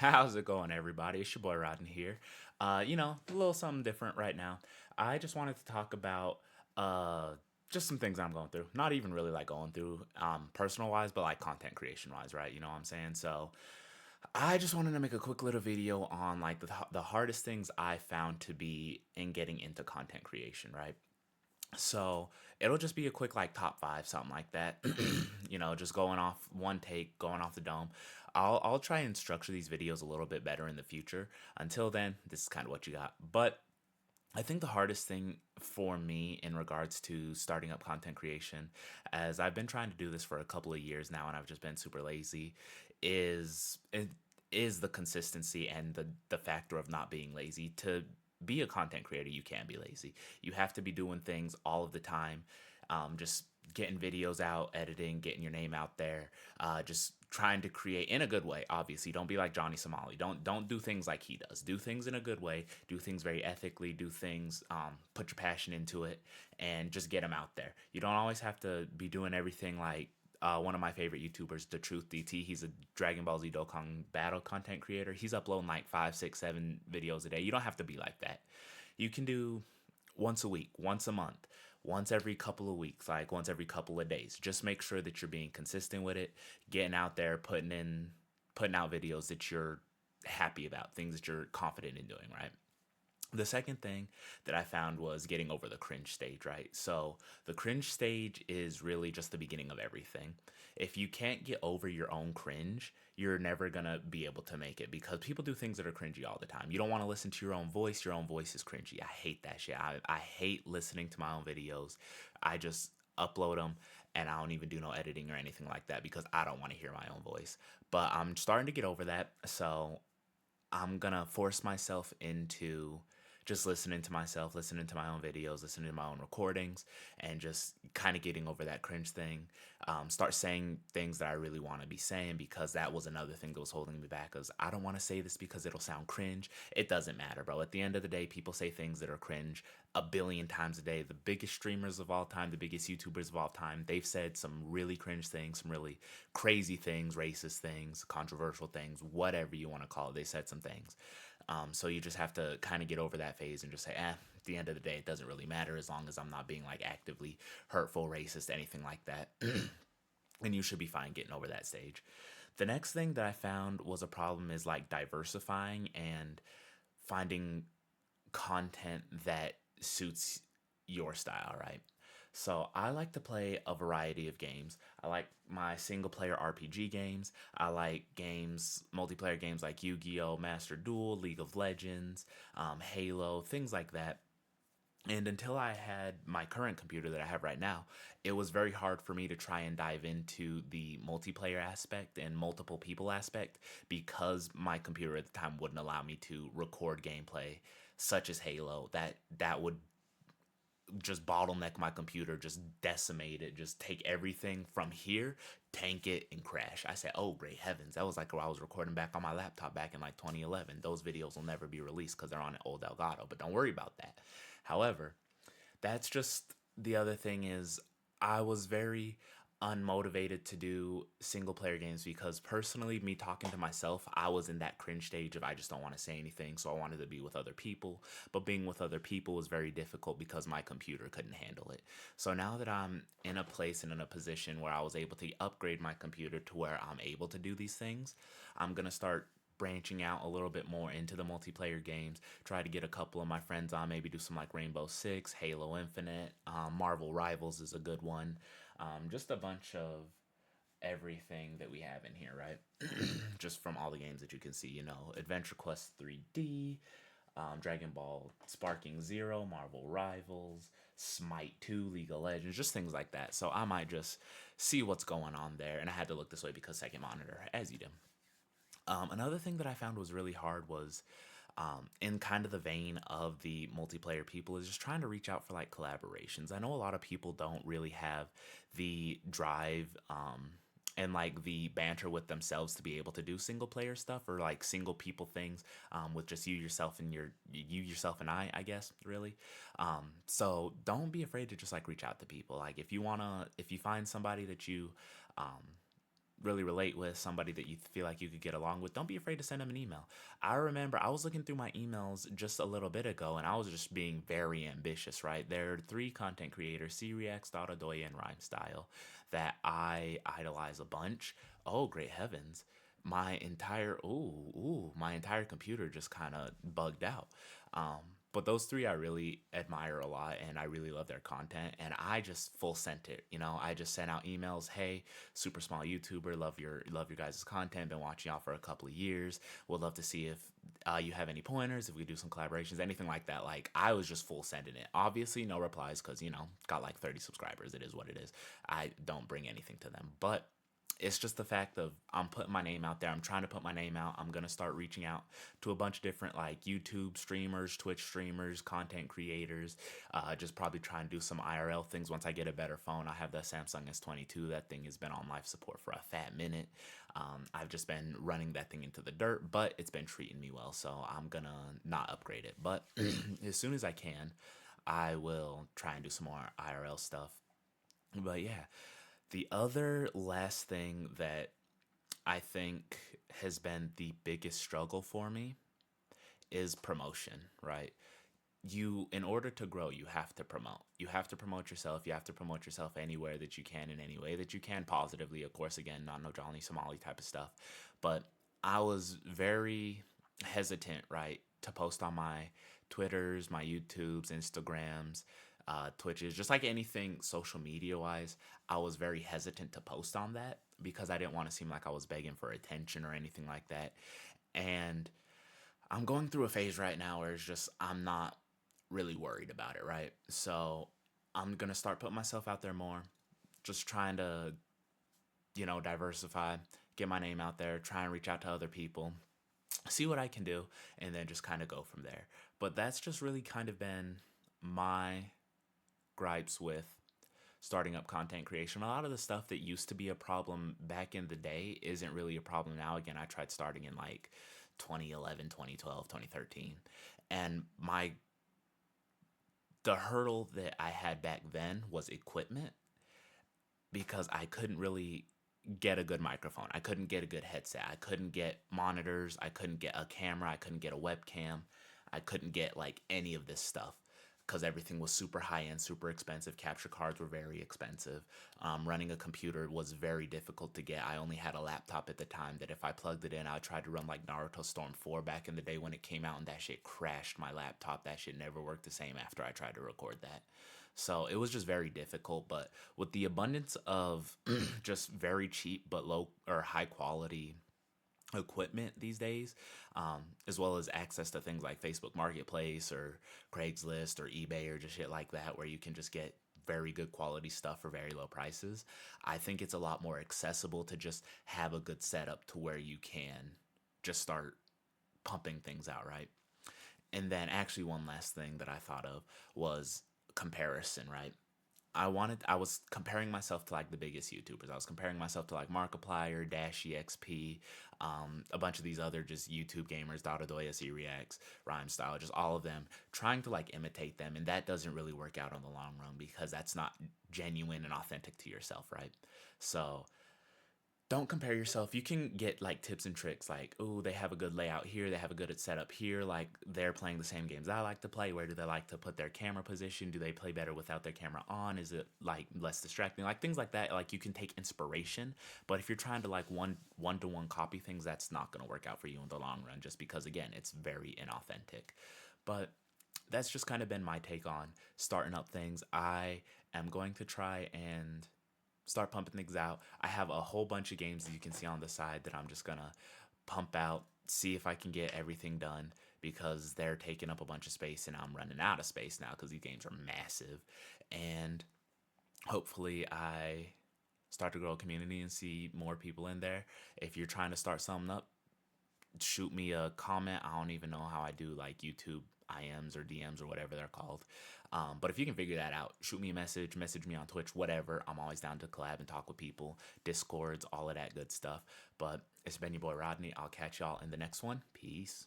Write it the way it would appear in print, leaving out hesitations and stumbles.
How's it going, everybody? It's your boy Rodden here. A little something different right now. I just wanted to talk about uh, just some things I'm going through. Not even really like going through personal wise, but like content creation wise, right? You know what I'm saying? So I just wanted to make a quick little video on like the hardest things I found to be in getting into content creation, right? So it'll just be a quick like top five, something like that. Just going off one take, going off the dome. I'll try and structure these videos a little bit better in the future. Until then, this is kind of what you got. But I think the hardest thing for me in regards to starting up content creation, as I've been trying to do this for a couple of years now and I've just been super lazy, is it is the consistency and the factor of not being lazy. To be a content creator, you can't be lazy. You have to be doing things all of the time. Just getting videos out, editing, getting your name out there, just trying to create in a good way. Obviously, don't be like Johnny Somali. Don't do things like he does. Do things in a good way. Do things very ethically. Do things. Put your passion into it, and just get them out there. You don't always have to be doing everything like one of my favorite YouTubers, The Truth DT. He's a Dragon Ball Z Dokkan battle content creator. He's uploading like five, six, seven videos a day. You don't have to be like that. You can do once a week, once a month, once every couple of weeks, like once every couple of days. Just make sure that you're being consistent with it, getting out there, putting out videos that you're happy about, things that you're confident in doing, right? The second thing that I found was getting over the cringe stage, right? So, the cringe stage is really just the beginning of everything. If you can't get over your own cringe, you're never gonna be able to make it because people do things that are cringy all the time. You don't wanna listen to your own voice. Your own voice is cringy. I hate that shit. I hate listening to my own videos. I just upload them and I don't even do no editing or anything like that because I don't wanna hear my own voice. But I'm starting to get over that. So, I'm gonna force myself into just listening to myself, listening to my own videos, listening to my own recordings, and just kind of getting over that cringe thing. Start saying things that I really want to be saying because that was another thing that was holding me back. Cause I don't want to say this because it'll sound cringe. It doesn't matter, bro. At the end of the day, people say things that are cringe a billion times a day. The biggest streamers of all time, the biggest YouTubers of all time, they've said some really cringe things, some really crazy things, racist things, controversial things, whatever you want to call it. They said some things. So you just have to kind of get over that phase and just say, at the end of the day, it doesn't really matter as long as I'm not being like actively hurtful, racist, anything like that. And you should be fine getting over that stage. The next thing that I found was a problem is like diversifying and finding content that suits your style, right? So I like to play a variety of games. I like my single player RPG games. I like games, multiplayer games like Yu Gi Oh!, Master Duel, League of Legends, Halo, things like that. And until I had my current computer that I have right now, it was very hard for me to try and dive into the multiplayer aspect and multiple people aspect because my computer at the time wouldn't allow me to record gameplay such as Halo. That would just bottleneck my computer, just decimate it, just take everything from here, tank it, and crash. I said, oh, great heavens. That was like when I was recording back on my laptop back in like 2011. Those videos will never be released because they're on an old Elgato, but don't worry about that. However, that's just the other thing is I was very unmotivated to do single player games because personally me talking to myself, I was in that cringe stage of I just don't want to say anything, so I wanted to be with other people. But being with other people was very difficult because my computer couldn't handle it. So now that I'm in a place and in a position where I was able to upgrade my computer to where I'm able to do these things, I'm going to start branching out a little bit more into the multiplayer games. Try to get a couple of my friends on, maybe do some like Rainbow Six, Halo Infinite, Marvel Rivals is a good one. Just a bunch of everything that we have in here, right? Just from all the games that you can see, Adventure Quest 3D, Dragon Ball Sparking Zero, Marvel Rivals, Smite 2, League of Legends, just things like that. So I might just see what's going on there. And I had to look this way because second monitor, as you do. Another thing that I found was really hard was in kind of the vein of the multiplayer people is just trying to reach out for like collaborations. I know a lot of people don't really have the drive and like the banter with themselves to be able to do single player stuff or like single people things with just you yourself and I guess really. So don't be afraid to just like reach out to people. Like if you find somebody that you um, really relate with, somebody that you feel like you could get along with, don't be afraid to send them an email. I remember I was looking through my emails just a little bit ago and I was just being very ambitious, right? There are three content creators, Crex, Dotadoya, and Rhymestyle, that I idolize a bunch. Oh, great heavens. My entire computer just kind of bugged out. But those three I really admire a lot and I really love their content and I just full sent it. I just sent out emails, hey, super small YouTuber, love your guys' content, been watching y'all for a couple of years. Would love to see if you have any pointers, if we do some collaborations, anything like that. Like I was just full sending it. Obviously no replies because, got like 30 subscribers. It is what it is. I don't bring anything to them. But it's just the fact of I'm putting my name out there. I'm trying to put my name out. I'm gonna start reaching out to a bunch of different like YouTube streamers, Twitch streamers, content creators. Just probably try and do some IRL things once I get a better phone. I have the Samsung S22. That thing has been on life support for a fat minute. I've just been running that thing into the dirt, but it's been treating me well, so I'm gonna not upgrade it. But as soon as I can, I will try and do some more IRL stuff. But yeah, the other last thing that I think has been the biggest struggle for me is promotion, right? In order to grow, you have to promote. You have to promote yourself. You have to promote yourself anywhere that you can, in any way that you can, positively. Of course, again, not no Johnny Somali type of stuff. But I was very hesitant, right, to post on my Twitters, my YouTubes, Instagrams, Twitches, just like anything social media wise. I was very hesitant to post on that because I didn't want to seem like I was begging for attention or anything like that. And I'm going through a phase right now where it's just I'm not really worried about it, right? So I'm gonna start putting myself out there more, just trying to, diversify, get my name out there, try and reach out to other people, see what I can do, and then just kind of go from there. But that's just really kind of been my gripes with starting up content creation. A lot of the stuff that used to be a problem back in the day isn't really a problem now. Again, I tried starting in like 2011, 2012, 2013. And the hurdle that I had back then was equipment because I couldn't really get a good microphone. I couldn't get a good headset. I couldn't get monitors. I couldn't get a camera. I couldn't get a webcam. I couldn't get like any of this stuff because everything was super high end, super expensive. Capture cards were very expensive. Running a computer was very difficult to get. I only had a laptop at the time that if I plugged it in, I tried to run like Naruto Storm 4 back in the day when it came out, and that shit crashed my laptop. That shit never worked the same after I tried to record that. So it was just very difficult. But with the abundance of just very cheap but low or high quality equipment these days, as well as access to things like Facebook Marketplace or Craigslist or eBay or just shit like that, where you can just get very good quality stuff for very low prices. I think it's a lot more accessible to just have a good setup to where you can just start pumping things out, right? And then, actually, one last thing that I thought of was comparison, right? I was comparing myself to like the biggest YouTubers. I was comparing myself to like Markiplier, Dash EXP, a bunch of these other just YouTube gamers, Dotadoya, Reacts, Rhyme Style, just all of them, trying to like imitate them. And that doesn't really work out on the long run because that's not genuine and authentic to yourself, right? So don't compare yourself. You can get like tips and tricks like, oh, they have a good layout here, they have a good setup here, like they're playing the same games I like to play. Where do they like to put their camera position? Do they play better without their camera on? Is it like less distracting? Like things like that. Like you can take inspiration, but if you're trying to like one to one copy things, that's not gonna work out for you in the long run, just because again, it's very inauthentic. But that's just kind of been my take on starting up things. I am going to try and start pumping things out. I have a whole bunch of games that you can see on the side that I'm just gonna pump out, see if I can get everything done because they're taking up a bunch of space and I'm running out of space now because these games are massive. And hopefully I start to grow a community and see more people in there. If you're trying to start something up, shoot me a comment. I don't even know how I do like YouTube IMs or DMs or whatever they're called. But if you can figure that out, shoot me a message me on Twitch, whatever. I'm always down to collab and talk with people, Discords, all of that good stuff. But it's been your boy Rodney. I'll catch y'all in the next one. Peace.